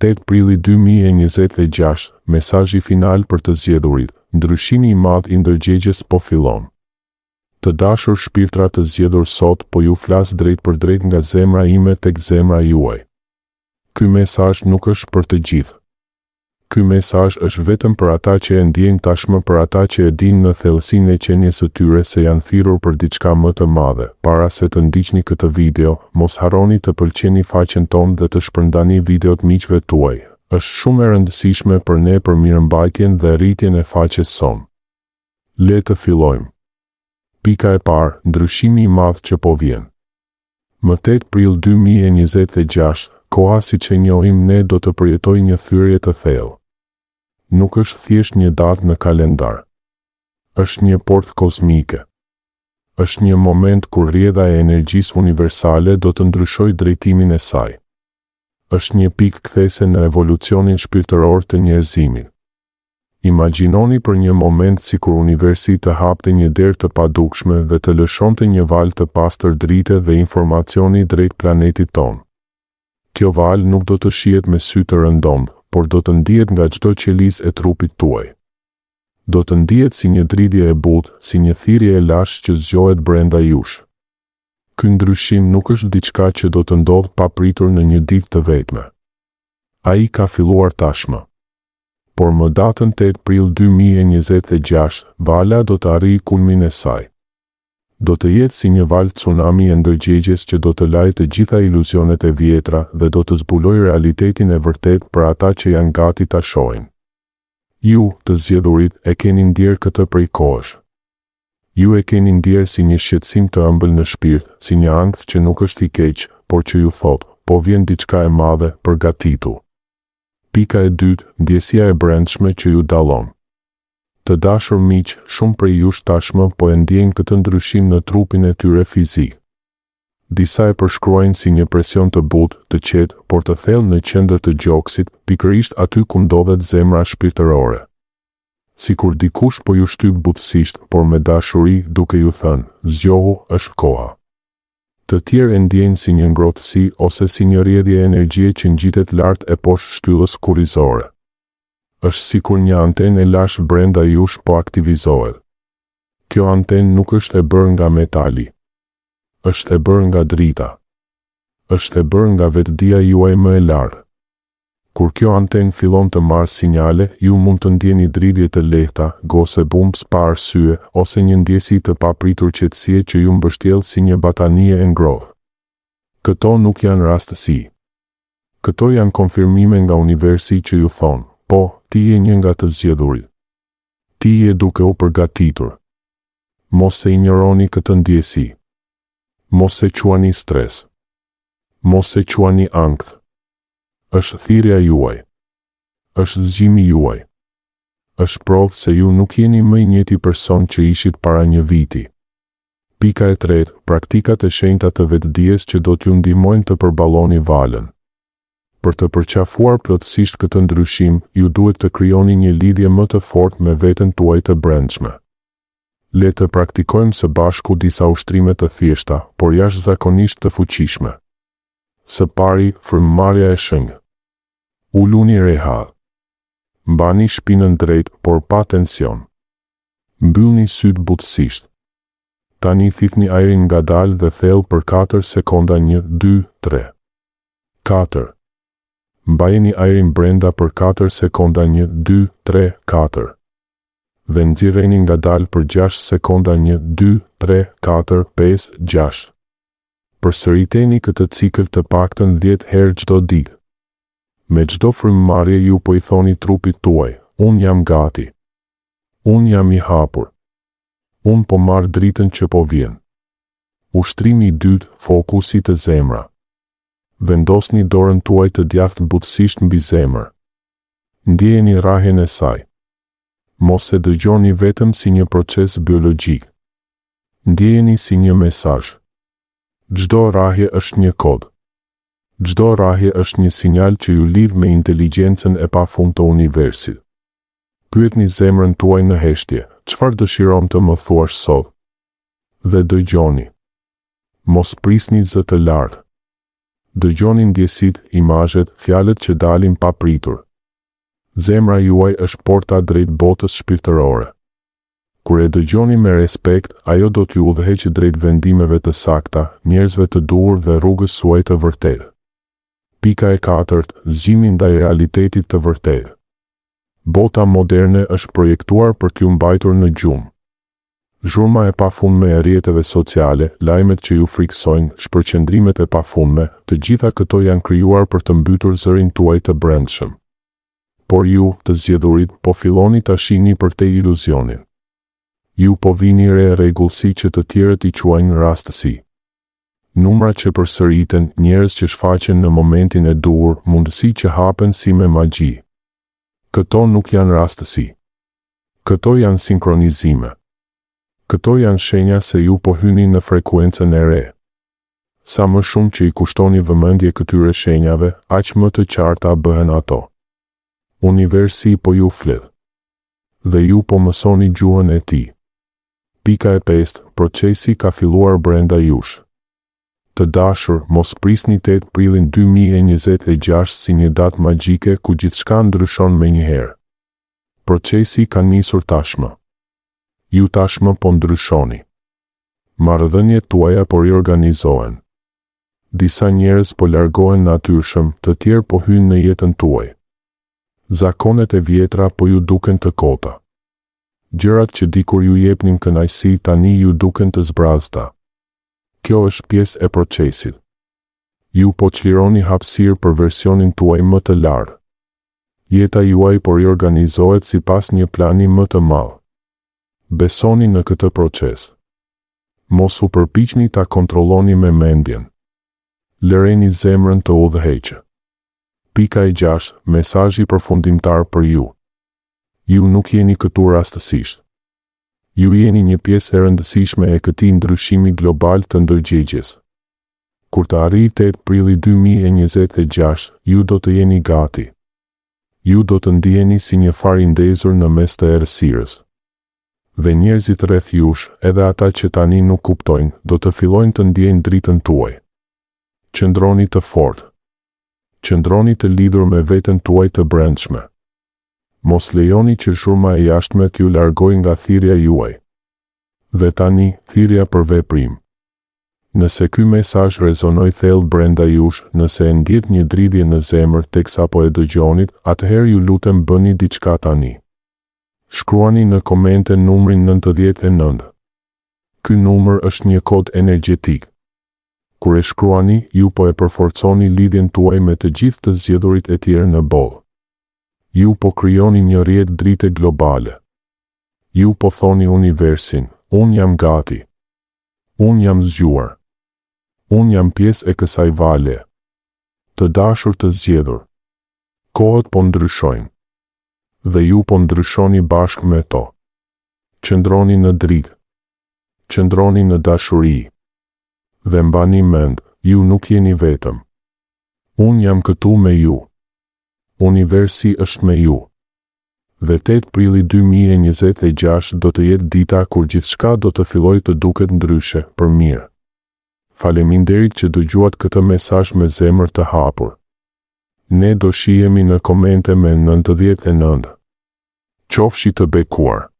8 prilli 2026, mesazhi final për të zgjedhurit. Ndryshimi i madh i ndërgjegjes po fillon. Të dashur shpirtra të zgjedhur sot, po ju flas drejt për drejt nga zemra ime tek zemra juaj. Ky mesazh nuk është për të gjithë. Ky mesazh është vetëm për ata që e ndjejnë tashmë, për ata që e dinë në thellësinë e qenies së tyre se janë thirrur për diçka më të madhe. Para se të ndiqni këtë video, mos harroni të pëlqeni faqen tonë dhe të shpërndani videot miqve tuaj. Është shumë e rëndësishme për ne për mirëmbajtjen dhe rritjen e faqes sonë. Le të fillojmë. Pika e parë, ndryshimi i madh që po vjen. Më 8 prill 2026, koha siç e njohim ne do të përjetojë një thyrje të thellë. Nuk është thjesht një datë në kalendar. Është një portë kozmike. Është një moment kur rrjedha e energjisë universale do të ndryshojë drejtimin e saj. Është një pikë kthese në evolucionin shpirtëror të njerëzimit. Imagjinoni për një moment sikur universi të hapte një derë të padukshme dhe të lëshonte një valë të pastër drite dhe informacioni drejt planetit tonë. Kjo valë nuk do të shihet me sy të rëndomë, por do të ndihet nga çdo qelizë e trupit tuaj. Do të ndihet si një dridhje e butë, si një thirrje e lashtë që zgjohet brenda jush. Ky ndryshim nuk është diçka që do të ndodhë papritur në një ditë të vetme. Ai ka filluar tashmë. Por më datën 8 prill 2026, vala do të arrijë kulmin e saj. Do të jetë si një valë tsunami e ndërgjegjes që do të lajë të gjitha iluzionet e vjetra dhe do të zbulojë realitetin e vërtet për ata që janë gati ta shohin. Ju, të zgjedhurit, e keni ndjer këtë prej kohësh. Ju e keni ndjer si një shqetësim të ëmbël në shpirt, si një ankth që nuk është i keq, por që ju thot, po vjen diçka e madhe, përgatitu. Pika e dytë, ndjesia e brendshme që ju dallon. Të dashur miq, shumë prej jush tashmë po e ndjejnë këtë ndryshim në trupin e tyre fizik. Disa e përshkruajnë si një presion të butë, të qetë, por të thellë në qendër të gjoksit, pikërisht aty ku ndodhet zemra shpirtërore. Sikur dikush po ju shtyp butësisht, por me dashuri, duke ju thënë, zgjohu, është koha. Të tjerë e ndjejnë si një ngrohtësi ose si një rrjedhje energjie që ngjitet lart e poshtë shtyllës kurrizore. Është sikur një antenë e lashtë brenda jush po aktivizohet. Kjo antenë nuk është e bërë nga metali. Është e bërë nga drita. Është e bërë nga vetdia juaj më e lartë. Kur kjo antenë fillon të marrë sinjale, ju mund të ndjeni dridhje të lehta, gose bumps pa arsye, ose një ndjesi të papritur qetësie që ju mbështjell si një batanie e ngrohtë. Këto nuk janë rastësi. Këto janë konfirmime nga universi që ju thonë, po, ti je një nga të zgjedhurit. Ti je duke u përgatitur. Mos e injoroni këtë ndjesi. Mos e quani stres. Mos e quani ankth. Është thirrja juaj. Është zgjimi juaj. Është provë se ju nuk jeni më i njëjti person që ishit para një viti. Pika e tretë, praktikat e shenjta të vetdijes që do t'ju ndihmojnë të përballoni valën. Për të përqafuar plotësisht këtë ndryshim, ju duhet të krijoni një lidhje më të fortë me veten tuaj të brendshme. Le të praktikojmë së bashku disa ushtrime të thjeshta, por jashtëzakonisht të fuqishme. Së pari, frymëmarrja e shëngë. Uluni rehat. Mbani shpinën drejt, por pa tension. Mbyllni syt butësisht. Tani thithni ajrin ngadalë dhe thellë për 4 sekonda 1, 2, 3. 4. Mbajeni ajrin brenda për 4 sekonda 1, 2, 3, 4. Dhe nxirreni ngadalë për 6 sekonda 1, 2, 3, 4, 5, 6. Përsëriteni këtë cikël të paktën 10 herë çdo ditë. Me çdo frymëmarrje ju po i thoni trupit tuaj, unë jam gati. Unë jam i hapur. Unë po marr dritën që po vjen. Ushtrimi i dytë, fokusi të zemra. Vendosni dorën tuaj të djathtë butësisht mbi zemër. Ndjeni rrahjen e saj. Mos e dëgjoni vetëm si një proces biologjik. Ndjeni si një mesazh. Çdo rrahje është një kod. Çdo rrahje është një sinjal që ju lidh me inteligjencën e pafund të universit. Pyetni zemrën tuaj në heshtje, çfarë dëshiron të më thuash sot? Dhe dëgjoni. Mos prisni zë të lartë. Dëgjoni ndjesit, imazhet, fjalët që dalin pa pritur. Zemra juaj është porta drejt botës shpirtërore. Kur e dëgjoni me respekt, ajo do t'ju udhëheqë drejt vendimeve të sakta, njerëzve të duhur dhe rrugës suaj të vërtetë. Pika e 4. Zgjimi ndaj realitetit të vërtetë. Bota moderne është projektuar për t'ju mbajtur në gjumë. Zhurma e pafundme e rrjeteve sociale, lajmet që ju friksojnë, shpërqendrimet e pafundme, të gjitha këto janë krijuar për të mbytur zërin tuaj të brendshëm. Por ju, të zgjedhurit, po filloni ta shihni përtej iluzionin. Ju po vini re rregullsi që të tjerët i quajnë rastësi. Numra që përsëriten, njerëz që shfaqen në momentin e duhur, mundësi që hapen si me magji. Këto nuk janë rastësi. Këto janë sinkronizime. Këto janë shenja se ju po hyni në frekuencën e re. Sa më shumë që i kushtoni vëmendje këtyre shenjave, aq më të qarta bëhen ato. Universi po ju flet. Dhe ju po mësoni gjuhën e tij. Pika e 5. Procesi ka filluar brenda jush. Të dashur, mos prisni 8 prillin 2026 si një datë magjike ku gjithçka ndryshon menjëherë. Procesi ka nisur tashmë. Ju tashmë po ndryshoni. Marrëdhëniet tuaja po riorganizohen. Disa njerëz po largohen natyrshëm, të tjerë po hyjnë në jetën tuaj. Zakonet e vjetra po ju duken të kota. Gjërat që dikur ju jepnin kënaqësi tani ju duken të zbrazta. Kjo është pjesë e procesit. Ju po çlironi hapësirë për versionin tuaj më të lartë. Jeta juaj po riorganizohet sipas një plani më të madh. Besoni në këtë proces. Mos u përpiqni ta kontrolloni me mendjen. Lëreni zemrën të udhëheqë. Pika e 6. Mesazhi përfundimtar për ju. Ju nuk jeni këtu rastësisht. Ju jeni një pjesë e rëndësishme e këtij ndryshimi global të ndërgjegjes. Kur të arrijë 8 prilli 2026, ju do të jeni gati. Ju do të ndiheni si një far i ndezur në mes të errësirës. Dhe njerëzit rreth jush, edhe ata që tani nuk kuptojnë, do të fillojnë të ndjejnë dritën tuaj. Qëndroni të fortë. Qëndroni të lidhur me veten tuaj të brendshme. Mos lejoni që zhurma e jashtme t'ju largojë nga thirrja juaj. Dhe tani, thirrja për veprim. Nëse ky mesazh rezonoi thellë brenda jush, nëse e ndjet një dridhje në zemër teksa po e dëgjonit, atëherë ju lutem bëni diçka tani. Shkruani në komente numrin 99. Ky numër është një kod energjetik. Kur e shkruani, ju po e përforconi lidhjen tuaj me të gjithë të zgjedhurit e tjerë në botë. Ju po krijoni një rrjet drite globale. Ju po thoni universin, unë jam gati. Unë jam zgjuar. Unë jam pjesë e kësaj vale. Të dashur të zgjedhur. Kohët po ndryshojnë. Dhe ju po ndryshoni bashkë me to. Qëndroni në dritë. Qëndroni në dashuri. Dhe mbani mend, ju nuk jeni vetëm. Unë jam këtu me ju. Universi është me ju. Dhe 8 prilli 2026 do të jetë dita kur gjithçka do të fillojë të duket ndryshe, për mirë. Faleminderit që dëgjuat këtë mesazh me zemër të hapur. Ne do shihemi në komente me 99. Qofshi të bekuar.